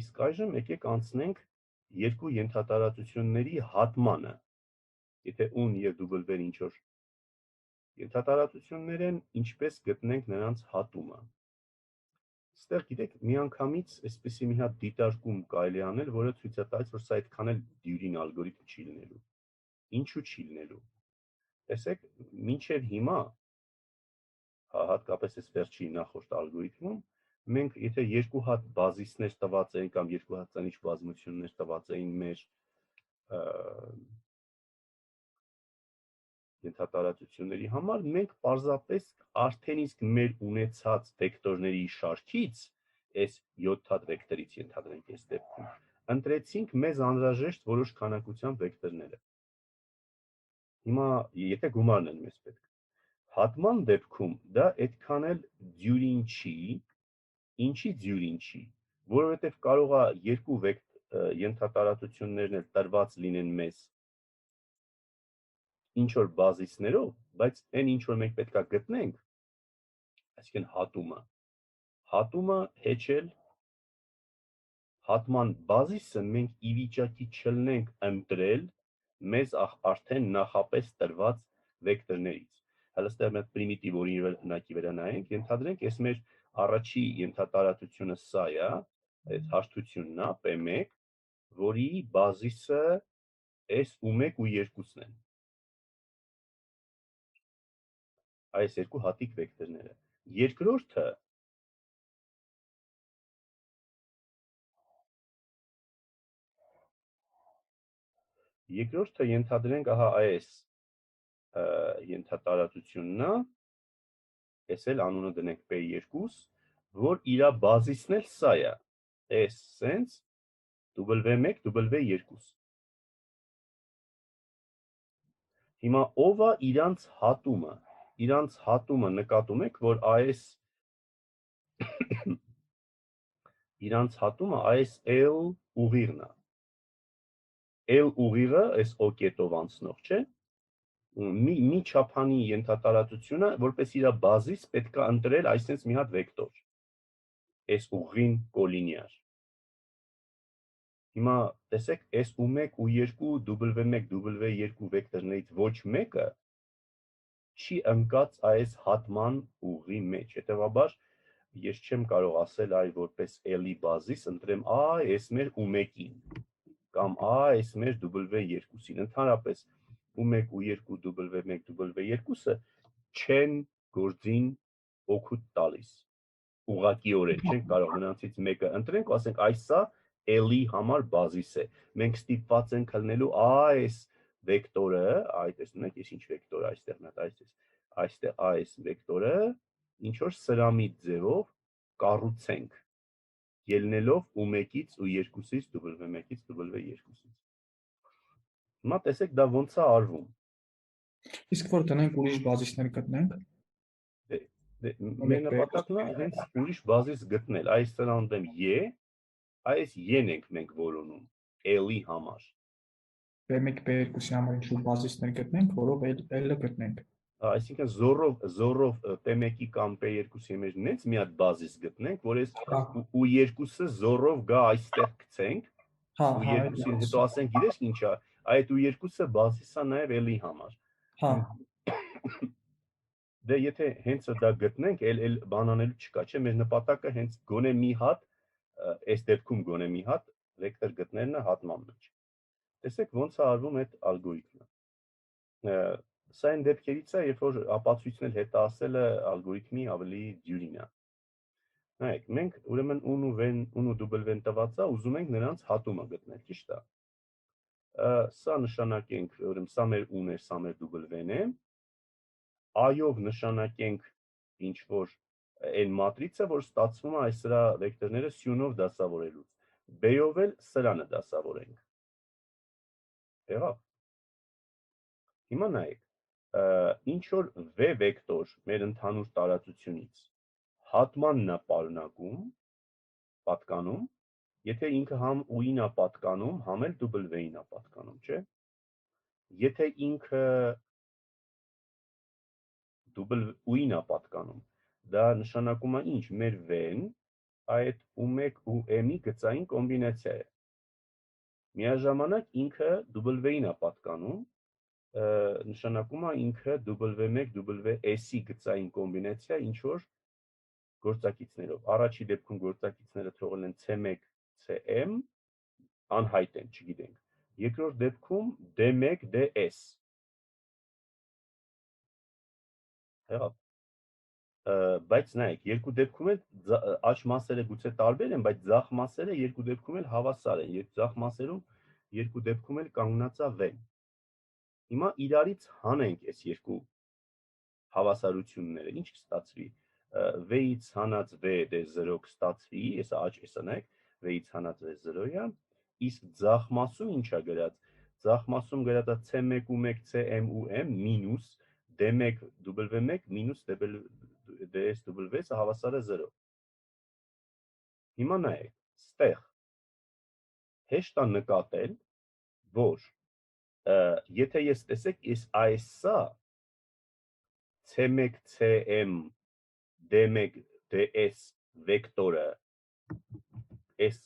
Իսկ այժմ եկեք անցնենք երկու ենթատարածությունների հատմանը, եթե ուն և w-ն ինչ-որ ենթատարածություններ են, ինչպես գտնենք նրանց հատումը։ Ստեղ գիտեք, միանգամից այսպեսի մի հատ դիտարկում կարելի անել, որը ցույց է տալիս, որ սա այդքան էլ դյուրին ալգորիթմ չի լինելու։ Ինչու չի լինելու։ Տեսեք, մինչև հիմա, հատկապես այս վերջի նախորդ ալգորիթմում, մենք եթե երկու հատ բազիսներ տված էին կամ երկու հատ ծանիչ բազմություններ տված էին մեր ենթատարածությունների համար, մենք պարզապես արդեն իսկ մեր ունեցած վեկտորների շարքից, այս 7 հատ վեկտորից ենթադրենք այս դեպքում, ընտրեցինք մեզ անհրաժեշտ որոշ քանակությամբ վեկտորները։ Հիմա եթե գումարն են մեզ պետք։ Հատման դեպքում դա այդքան էլ դյուրին չի, ինչի դյուրին չի, որովհետև կարող է երկու ենթատարածություններն էլ տրված լինեն մեզ ինչ-որ բազիսներով, բայց այն ինչ-որ մենք պետք է գտնենք, այսինքն հատումը հեչել, հատման բազիսը մենք ի վիճակի չլինենք ընտրել մեզ արդեն նախապես տրված վեկտորներից։ Հələ ստեղ մենք պրիմիտիվ օրինակի վրա նայենք, ենթադրենք, այս մեր առաջի ենթատարածությունը սա է, այս հարթությունն է, P1, որի բազիսը այս u1 ու 2-ն են։ Այս երկու հատիկ վեկտորները։ Երկրորդը ենթադրենք ահա այս ենթատարածությունն է, այս էլ անունը դնենք P2, որ իր բազիսն էլ սա է, S սենց W1, W2։ Հիմա ով է իրանց հատումը։ Իրանց հատումը նկատում եք, որ այս իրանց հատումը այս L ուղիղն է։ L ուղիղը այս O կետով անցնող, չէ՞։ Մի չափանի ենթատարածությունը, որպես իր բազիս պետք է ընտրել այսպես մի հատ վեկտոր։ Այս ուղին կոլինիար։ Հիմա տեսեք, այս u1 ու 2 w1 w2 վեկտորներից ոչ մեկը չի ընկած այս հատման ուղի մեջ, հետևաբար ես չեմ կարող ասել այ որպես L-ի բազիս ընտրեմ այս մեր u1-ին կամ այս մեր w2-ին, ընդհանրապես u1 ու 2 w1 w2-ը չեն գործին օգուտ տալիս, ուղղակիորեն չենք կարող նրանցից մեկը ընտրենք ու ասենք այս սա L-ի համար բազիս է, մենք ստիպված ենք ելնելու այս վեկտորը, տեսնում եք, ես ինչ վեկտոր այստեղ նա այստեղ այս վեկտորը ինչ-որ սրամիտ ձևով կառուցենք, ելնելով u1-ից ու 2-ից w1-ից w2-ից։ Հիմա տեսեք դա ոնց է արվում։ Իսկ որ տնենք ուրիշ բազիսներ գտնենք։ Մեր նպատակն է հենց ուրիշ բազիս գտնել, այս սրանով E, այս E-ն ենք մենք որոնում L-ի համար։ P1, P2-ի համար ինչ-որ բազիսներ գտնենք, որով L-ը գտնենք։ Այսինքն զորով P1-ի կամ P2-ի մեջ նենց մի հատ բազիս գտնենք, որ այս u2-ը զորով գա այստեղ գցենք, u2-ին հետո ասենք, գիտես ինչա, այդ u2-ը բազիս է նաև L-ի համար։ Դե եթե հենց դա գտնենք, էլ բան անելու չկա, չէ՞, մեր նպատակը հենց գոնե մի հատ, այս դեպքում գոնե մի հատ վեկտոր գտնելն է հատման մեջ։ Տեսեք ոնց է արվում այդ ալգորիթմը։ Սա այն դեպքերից է, երբ որ ապացույցն էլ հետասելը ալգորիթմի ավելի դյուրին է։ Նայեք, մենք ուրեմն ուն ու w-ն տված է, ուզում ենք նրանց հատումը գտնել, ճիշտ է։ Սա նշանակենք, ուրեմն սա մեր ուն է, սա մեր w-ն է։ I-ով նշանակենք ինչ որ այն մատրիցը, որ ստացվում է այս սրա վեկտորները սյունով դասավորելուց։ B-ով էլ սրանը դասավորենք։ Եղավ։ Հիմա նայեք, ինչ որ V վեկտոր մեր ընդհանուր տարածությունից հատմանն է պատկանում, եթե ինքը համ U-ին է պատկանում, համ էլ W-ին է պատկանում, չէ՞։ Եթե ինքը U-ին է պատկանում, դա նշանակում է ինչ, մեր V-ն այդ U1 ու M-ի գծային կոմբինացիա է։ Միաժամանակ ինքը W-ին է պատկանում, նշանակում է ինքը W1 WS-ի գծային կոմբինացիա ինչ որ գործակիցներով։ Առաջի դեպքում գործակիցները թողել են C1 CM, անհայտ են, չգիտենք։ Երկրորդ դեպքում D1 DS։ Հեղավ։ Բայց նայեք, երկու դեպքում էլ աջ մասերը գուցե տարբեր են, բայց ձախ մասերը երկու դեպքում էլ հավասար են։ Ձախ մասերում երկու դեպքում էլ կանգնած է V։ Հիմա իրարից հանենք այս երկու հավասարությունները, ինչ կստացվի։ V-ից հանած V դե 0 կստացվի, հեսա աջ հեսա նայեք, V-ից հանած V 0-յա, իսկ ձախ մասում ինչա գրած։ Ձախ մասում գրած է C1 ու 1 CM ու M մինուս D1 W1 մինուս DSW-ը հավասար է 0։ Հիմա նայեք, ստեղ հեշտ է նկատել, որ եթե ես տեսեք, այս սա C1 CM D1 DS վեկտորը այս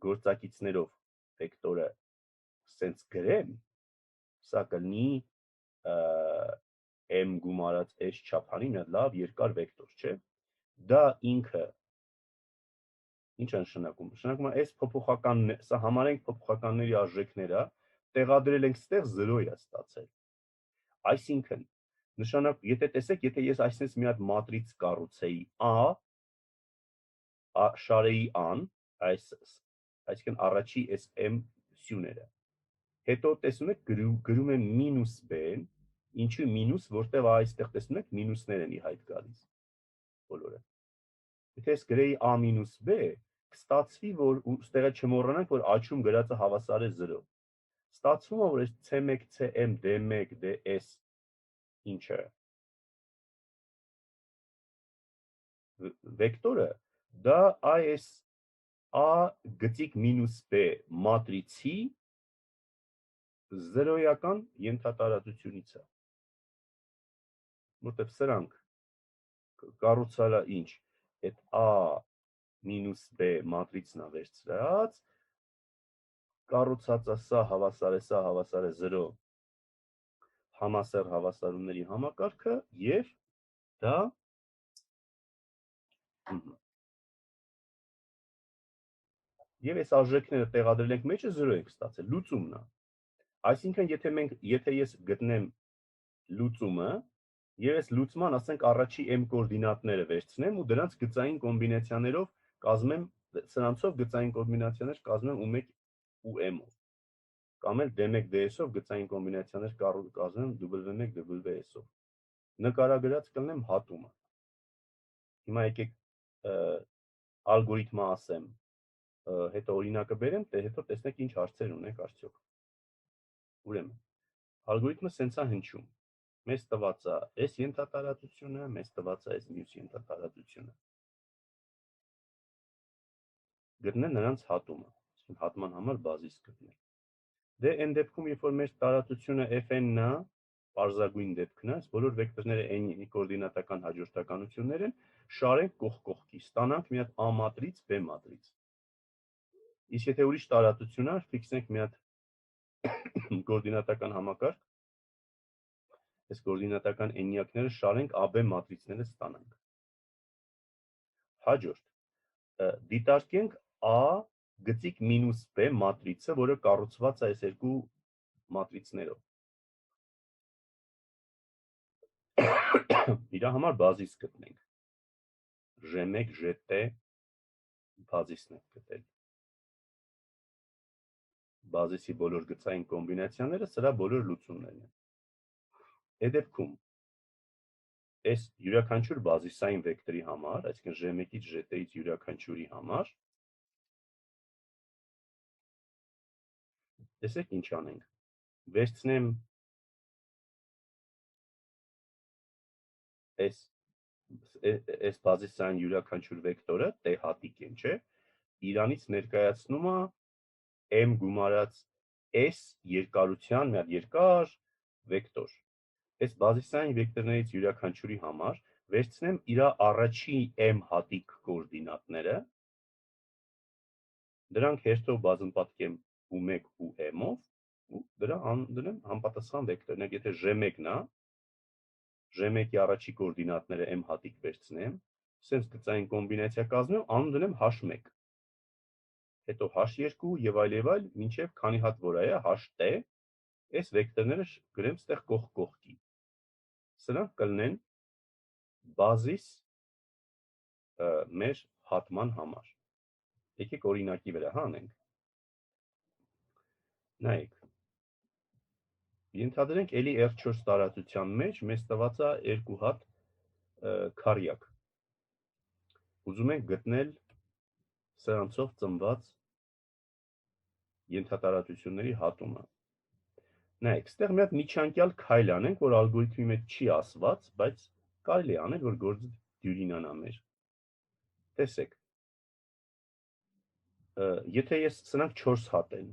գործակիցներով վեկտորը սենց գրեմ, սա կլինի M գումարած S չափանի մի հատ լավ երկար վեկտոր, չէ։ Դա ինքը ինչ է նշանակում։ Նշանակում է S փոփոխականն է, սա համարենք փոփոխականների արժեքները, տեղադրել ենք ստեղ 0 է ստացել։ Այսինքն, նշանակ, եթե տեսեք, եթե ես այսպես մի հատ մատրից կառուցեի A շարեի A-ն, այսինքն առաջի այս M սյուները։ Հետո տեսնում եք գրում եմ մինուս B-ն, ինչու մինուս, որտեղ այստեղ տեսնում եք մինուսներ են ի հայտ գալիս բոլորը։ Եթե ես գրեի A մինուս B, կստացվի, որ ստեղը չմոռանանք, որ աչում գրածը հավասար է 0։ Ստացվում է, որ այս C1 CM D1 DS ինչը վեկտորը դա այս A գծիկ մինուս B մատրիցի 0-ական ենթատարածությունից է։ Որտեղ սրանք կառուցալա ինչ, այդ A մինուս B մատրիցն է վերցրած, կառուցած է սա հավասար է 0 համասեռ հավասարումների համակարգը և դա և այս արժեքները տեղադրել ենք մեջը 0 ենք ստացել, լուծումն է։ Այսինքն, եթե ես գտնեմ լուծումը, և ես լուծման, ասենք, առաջի M կորդինատները վերցնեմ ու դրանց գծային կոմբինացիաներով կազմեմ, սրանցով գծային կոմբինացիաներ կազմեմ U1 ու M-ով, կամ էլ D1 DS-ով գծային կոմբինացիաներ կազմեմ W1 WS-ով, նկարագրած կլնեմ հատումը։ Հիմա եկեք ալգորիթմը ասեմ, հետո օրինակը բերեմ, հետո տեսնեք ինչ հարցեր ունեք արդյոք։ Ուրեմն, ալգորիթմը սենց է հնչում։ Մեզ տված է այս ենթատարածությունը, մեզ տված է այս մյուս ենթատարածությունը։ Գտնել նրանց հատումը, հատման համար բազիս գտնել։ Դե այն դեպքում, երբ որ մեր տարածությունը fn-ն է, պարզագույն դեպքն է, բոլոր վեկտորները n-ի կոորդինատական հաջորդականություններ են, շարենք կողք կողքի, ստանանք մի հատ A մատրից, B մատրից։ Իսկ եթե ուրիշ տարածություն է, ֆիքսենք մի հատ կոորդինատական համակարգ, այս կոորդինատական n-յակները շարենք AB մատրիցները ստանանք։ Հաջորդ, դիտարկենք A գծիկ մինուս B մատրիցը, որը կառուցված է այս երկու մատրիցներով։ Իրա համար բազիս գտնենք։ G1, GT բազիսն ենք գտել։ Բազիսի բոլոր գծային կոմբինացիաները սրա բոլոր լուծումներն են։ Այդ դեպքում այս յուրաքանչյուր բազիսային վեկտորի համար, այսինքն G1-ից GT-ից յուրաքանչյուրի համար, տեսեք ինչ անենք։ Վերցնեմ այս բազիսային յուրաքանչյուր վեկտորը, T հատիկ են, չէ, իրանից ներկայացնում է M գումարած S երկարության մի հատ երկար վեկտոր։ Այս բազիսային վեկտորներից յուրաքանչյուրի համար վերցնեմ իր առաջի M հատիկ կոորդինատները Դրանք հերթով բազմապատկեմ u1 ու m-ով ու դրա դնեմ համապատասխան վեկտորներ, եթե j1-ն է, j1-ի առաջի կոորդինատները m հատիկ վերցնեմ, սենց գծային կոմբինացիա կազմեմ, անում դնեմ h1, հետո h2 եւ այլ, մինչեւ քանի հատ որ է ht, այս վեկտորները գրեմ ստեղ կողք-կողքի։ Սրանք կլինեն բազիս մեր հատման համար։ Եկեք օրինակի վրա հանենք։ Նայեք։ Ենթադրենք էլի R4 տարածության մեջ մեզ տված է 2 հատ քարյակ։ Ուզում ենք գտնել սրանցով ծնված ենթատարածությունների հատումը։ Նայեք, ստեղ մի հատ միջանկյալ քայլ անենք, որ ալգորիթմի մեջ չի ասված, բայց կարելի է անել, որ գործը դյուրինանա մեր։ Տեսեք։ Եթե ես սրանք 4 հատ են,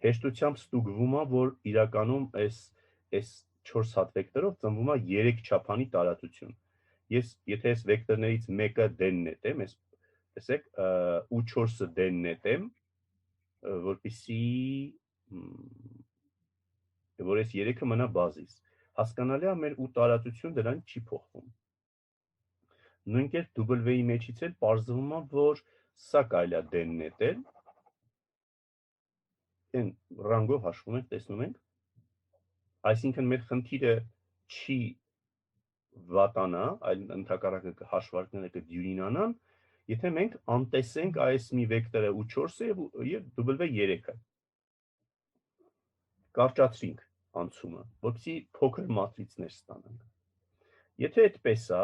հեշտությամբ ստուգվում է, որ իրականում այս 4 հատ վեկտորով ծնվում է 3 չափանի տարածություն։ Եթե այս վեկտորներից մեկը դեն նետեմ, տեսեք, u4-ը դեն նետեմ, որպեսզի որ այս 3-ը մնա բազիս։ Հասկանալի է, մեր ու տարածություն դրանից չի փոխվում։ Նույն կերպ W-ի մեջից էլ պարզվում է, որ սա կարելի է դեն նետել։ Այն ռանգով հաշվում ենք, տեսնում ենք։ Այսինքն մեր խնդիրը չի վատանա, այլ ընդհակառակը հաշվարկները կդյուրինանան, եթե մենք անտեսենք այս մի վեկտորը u4-ը եւ W3-ը։ Կարճացրինք անցումը, որպեսզի փոքր մատրիցներ ստանանք։ Եթե այդպես է,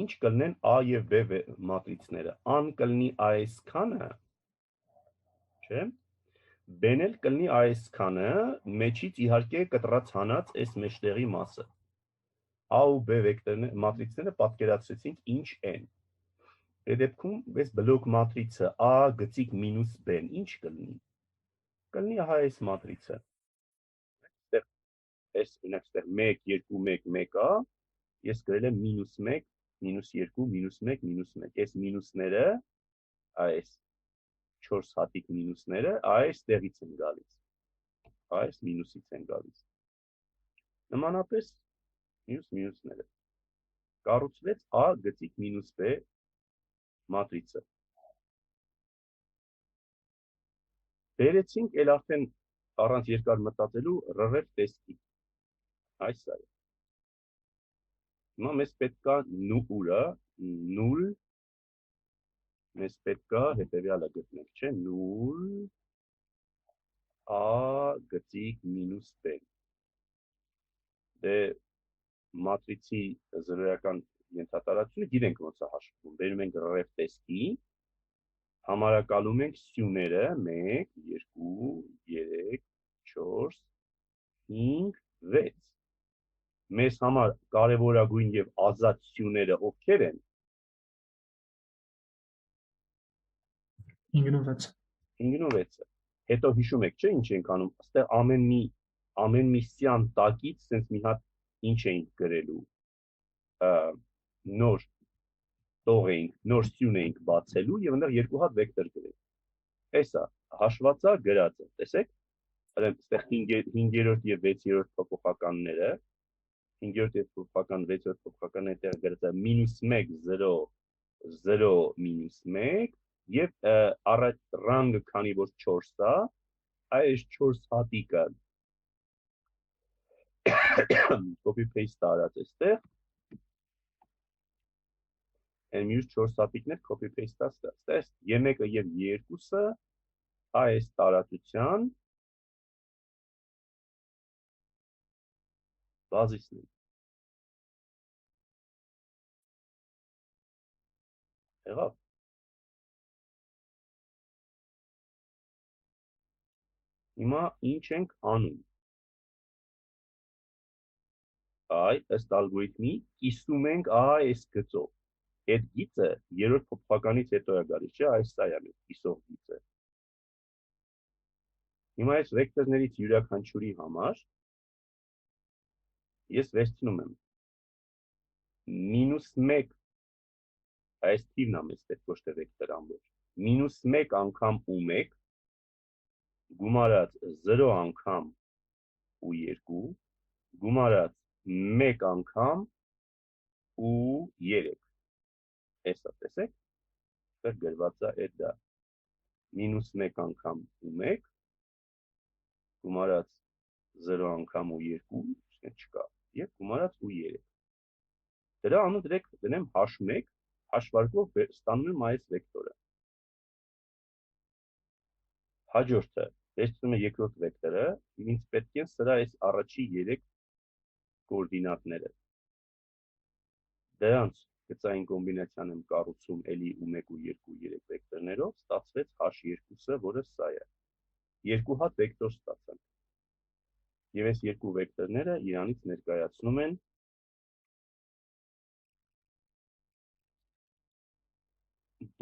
ինչ կլինեն A եւ B մատրիցները։ A-ն կլինի այսքանը, չէ՞։ B-ն էլ կլինի այսքանը, մեջից իհարկե կտրած հանած այս մեջտեղի մասը։ A ու B վեկտորները մատրիցները պատկերացրեցինք ինչ են։ Այդ դեպքում այս բլոկ մատրիցը A գծիկ մինուս B-ն ինչ կլինի։ Կլինի ահա այս մատրիցը։ Այստեղ 1 2 1 1 է, ես գրել եմ -1 -2 -1 -1։ Այս մինուսները, այս 4 հատիկ մինուսները այստեղից են գալիս։ Այս մինուսից են գալիս։ Նմանապես մինուսները։ Կառուցվեց A գծիկ մինուս B մատրիցը։ Բերեցինք էլ արդեն առանց երկար մտածելու ռղև տեսքի։ Այս է։ Հիմա մեզ պետք է ուրա 0 մեզ պետք է հետևյալը գտնենք, չէ՞, 0 A գծիկ մինուս B։ Դե մատրիցի զրոյական ենթատարածությունը գիտենք ոնց է հաշվում։ Բերում ենք ռղև տեսքի, համարակալում ենք սյուները 1 2 3 4 5 6։ Մեզ համար կարևորագույն եւ ազատ սյուները ովքեր են։ 5 ու 6։ 5 ու 6-ը։ Հետո հիշում եք, չէ՞, ինչ ենք անում։ Այստեղ ամեն մի սյան տակից sense մի հատ ինչ էինք գրելու։ Նոր տող էինք, նոր սյուն էինք բացելու եւ այնտեղ 2 հատ վեկտոր գրենք։ Էսա հաշված է գրածը, տեսեք։ Այստեղ 5-րդ եւ 6-րդ փոփոխականները, 5-րդ եւ փոփոխական 6-րդ փոփոխականները այդտեղ գրած է -1 0 0 -1 եւ առաջ ռանգը քանի որ 4 է, այս 4 հատիկը copy paste արած այստեղ։ Այն մյուս 4 հատիկներ copy paste ստացած։ Ե1-ը եւ Ե2-ը այս տարածության բազիսն են։ Եղավ։ Հիմա ինչ ենք անում։ Ըստ ալգորիթմի կիսում ենք այս գծով։ Այդ գիծը երրորդ փոփոխականից հետո է գալիս, չէ՞, այս սա է մեր կիսող գիծը։ Հիմա այս վեկտորներից յուրաքանչյուրի համար ես վերցնում եմ -1 այս թիվն է մեծ դեպք ոչ թե վեկտոր ամբողջ, -1 անգամ u1 գումարած 0 անգամ u2 գումարած 1 անգամ u3 Էսա տեսեք, այստեղ գրված է այդ դա -1 անգամ u1 գումարած 0 անգամ u2 չկա եւ գումարած u3 դրա անունը դնեմ h1 հաշվարկով ստանում եմ այս վեկտորը հաջորդը վերցնում եմ երկրորդ վեկտորը ինձ պետք է սրա այս առաջի 3 կոորդինատները դրանց գծային կոմբինացիան եմ կառուցում էլի u1 ու 2 3 վեկտորներով ստացվեց h2-ը, որը սա է։ Երկու հատ վեկտոր ստացանք։ Եվ այս երկու վեկտորները իրանից ներկայացնում են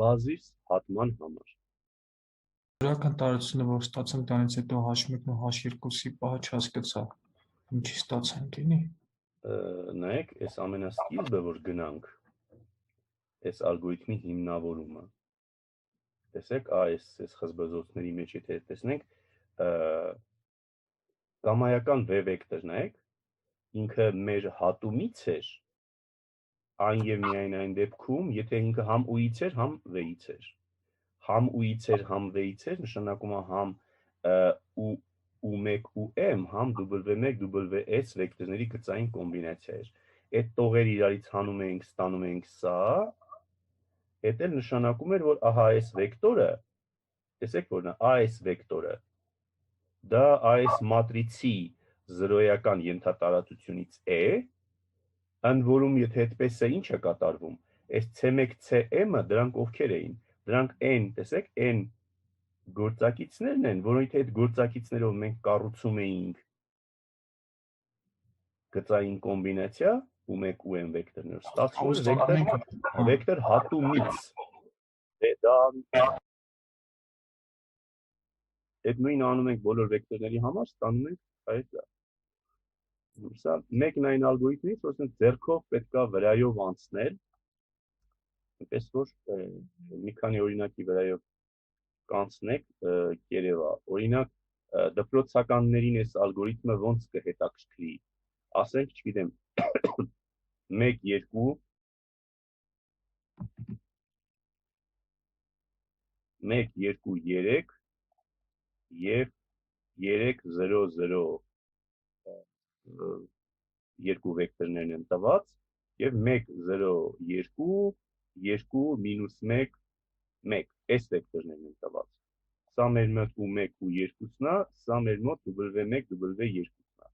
բազիս հատման համար։ Դրական տարածությունը, որ ստացանք դրանից հետո h1-ն ու h2-ի պահը չհասկացա։ Ինչի ստացանք, էլի։ Նայեք, այս ամենասկիզբը, որ գնանք, այս ալգորիթմի հիմնավորումը։ Տեսեք, այս խզբզոցների մեջ եթե տեսնենք, գամայական v վեկտոր նայեք, ինքը մեր հատումից էր, այն եւ միայն այն դեպքում, եթե ինքը համ u-ից էր, համ v-ից էր։ Համ u-ից էր, համ v-ից էր, նշանակում է համ u1 ու m, համ w1 ws վեկտորների գծային կոմբինացիա էր։ Այդ տողերը իրարից հանում ենք, ստանում ենք սա, այդ էլ նշանակում էր, որ ահա այս վեկտորը, տեսեք որն է, այս վեկտորը, դա այս մատրիցի զրոյական ենթատարածությունից է, ընդ որում եթե այդպես է ինչ է կատարվում, այս C1, CM-ը դրանք ովքեր էին, դրանք n, տեսեք, n գործակիցներն են, որոնք այդ գործակիցներով մենք կառուցում էինք գծային կոմբինացիա u1 ու m վեկտորներով, ստացվում է վեկտոր հատումից, դա այդ նույնը անում ենք բոլոր վեկտորների համար, ստանում ենք այդ դա։ Սա մեկն այն ալգորիթմից, որ ձեռքով պետք է վրայով անցնել, այնպես որ մի քանի օրինակի վրայով կանցնեք երևա, օրինակ դպրոցականներին այս ալգորիթմը ոնց կհետաքրքրի, ասենք, չգիտեմ, 1 2 1 2 3 եւ 3 0 0 երկու վեկտորներն են տված եւ 1 0 2 2 -1 1 այս վեկտորներն են տված։ Սա մեր մոտ u1 ու 2-ն է, սա մեր մոտ w1 w2-ն է։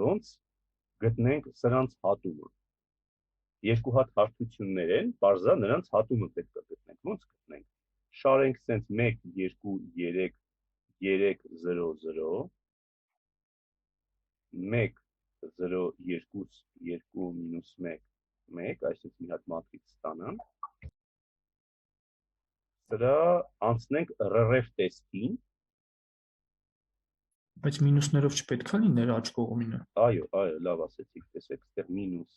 Ոնց գտնենք սրանց հատումը։ Երկու հատ հարթություններ են, բարձա նրանց հատումը պետք է գտնենք։ Ոնց գտնենք։ Շարենք սենց 1 2 3 3 0 0 1 0 2 2 -1 1, այսպես մի հատ մատրից ստանանք։ Սրա անցնենք RRF տեսքին։ Բայց մինուսներով չպետք է լիներ աջ կողմինը։ Այո, լավ ասեցիք, տեսեք, այստեղ մինուս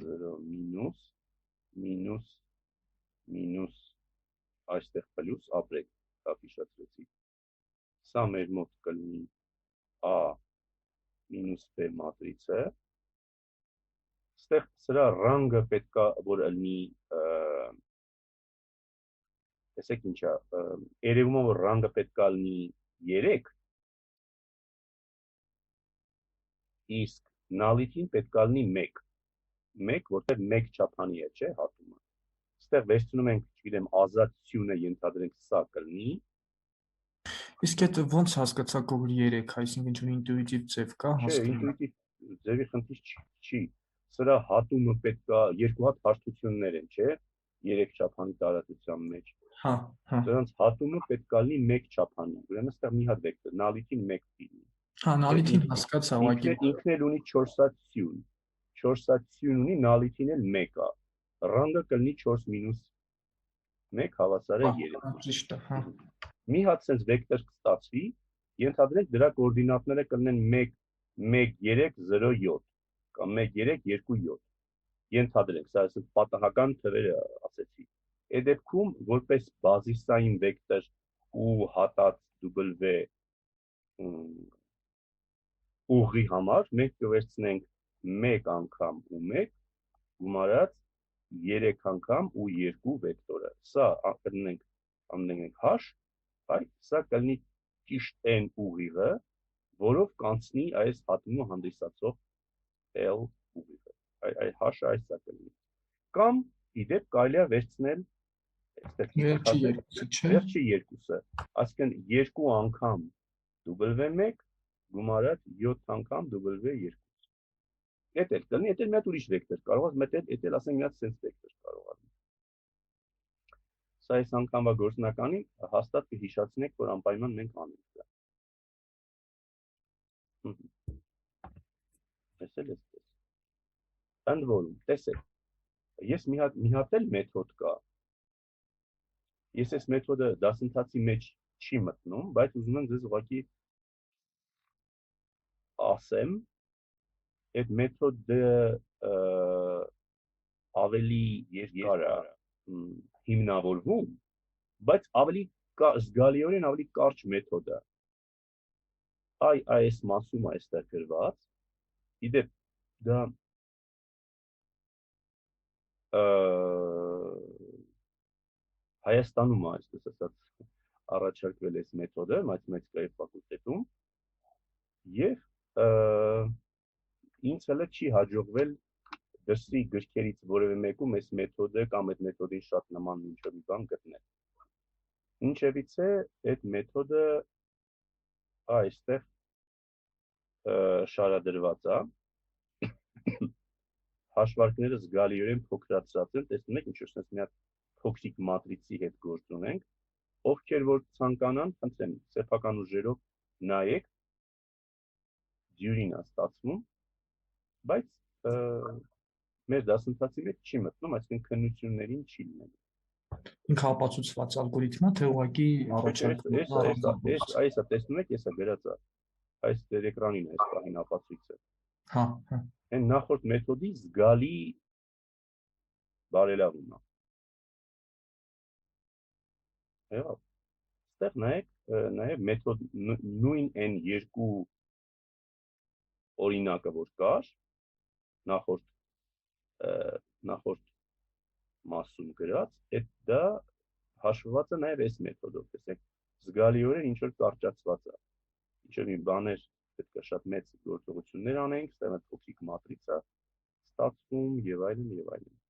0 մինուս այստեղ պլյուս ապրեք, դա հիշեցրեցիք։ Սա մեր մոտ կլինի A մինուս B մատրիցը։ Այստեղ սրա ռանգը պետք է որ լինի, տեսեք ինչա, երևում է որ ռանգը պետք է լինի 3, իսկ նալիթին պետք է լինի 1, որտեղ 1 չափանի է, չէ, հատումը։ Այստեղ վերցնում ենք, չգիտեմ, ազատությունը ենթադրենք սա կլինի։ Իսկ այդ ոնց հասկացաք որ 3, այսինքն ինչ-որ ինտուիտիվ ձև կա Չէ, հասկանում։ ինտուիտիվ ձևի խնդիր չի։ Սրա հատումը պետք է երկու հատ հարթություններ են, չէ, 3 չափանի տարածության մեջ։ Հա։ Դրանց հատումը պետք է լինի 1 չափանի։ Ուրեմն այստեղ մի հատ վեկտոր, նալիթին 1 լինի։ Հա, նալիթին հասկացա, ուղղակի ինքն էլ ունի 4 հատ սյուն։ 4 հատ սյուն ունի, նալիթին էլ 1 է։ Ռանգը կլինի 4 մինուս 1 հավասար է 3։ Ճիշտ է, հա։ Մի հատ sense վեկտոր կստացվի, ենթադրենք դրա կոորդինատները կլինեն 1 1 3 0 7 կամ 1 3 2 7։ ենթադրենք, սա այսպես պատահական թվերը ասեցի։ Այդ դեպքում որպես բազիսային վեկտոր ու հատած W ուղի համար մենք կվերցնենք 1 անգամ ու 1 գումարած 3 անգամ ու 2 վեկտորը։ Սա կդնենք h, այ սա կլինի ճիշտ n ուղիղը, որով կանցնի այս հատումը հանդիսացող L ուղիղը։ Այ h-ը այս է կլինի։ Կամ իդեպ կարելի է վերցնել վերջի երկուսը, այսինքն 2 անգամ W1 գումարած 7 անգամ W2։ Էդ էլ կլինի, էդ էլ մի հատ ուրիշ վեկտոր կարող ես մտել, էդ էլ ասենք մի հատ sense վեկտոր կարող է։ Սա այս անգամվա գործնականին հաստատ կհիշացնեք, որ անպայման մենք անենք դա։ Այս էլ էսպես։ Ընդ որում, տեսեք, ես մի հատ էլ մեթոդ կա։ Ես այս մեթոդը դասընթացի մեջ չի մտնում, բայց ուզում եմ ձեզ ուղղակի ասեմ, այդ մեթոդը ավելի երկար է հիմնավորվում, բայց ավելի զգալիորեն ավելի կարճ մեթոդ է։ Այս մասում է այստեղ գրված, իդեպ դա Հայաստանում է, այսպես ասած, առաջարկվել այս մեթոդը մաթեմատիկայի ֆակուլտետում եւ ինձ հələ չի հաջողվել դրսի գրքերից որևէ մեկում այս մեթոդը կամ այդ մեթոդին շատ նման ինչ-որ մի բան գտնել։ Ինչևիցե այդ մեթոդը այստեղ շարադրված է։ Հաշվարկները զգալիորեն փոքրացած են, տեսնում եք, ինչ-որ sense մի հատ փոքրիկ մատրիցի հետ գործ ունենք, ովքեր որ ցանկանան, խնդրեմ, սեփական ուժերով նայեք, դյուրին է ստացվում, բայց մեր դասընթացի մեջ չի մտնում, այսինքն քննություններին չի լինելու։ Ինքը ապացուցված ալգորիթմ է, թե ուղղակի առաջարկում։ Այսա տեսնում եք, եսա գրած է, այս դեր էկրանին է այս պահին ապացույցը։ Հա։ Այն նախորդ մեթոդի զգալի բարելավում է։ Այո, այստեղ նայեք, նաև մեթոդ նույն այն երկու օրինակը որ կար, նախորդ մասում գրած, դա հաշվված է նաև այս մեթոդով, տեսեք, զգալիորեն ինչ որ կարճացված է։ Ինչ-որ մի բաներ պետք է շատ մեծ գործողություններ անենք, ստեղ փոքրիկ մատրիցա ստացվում եւ այլն եւ այլն։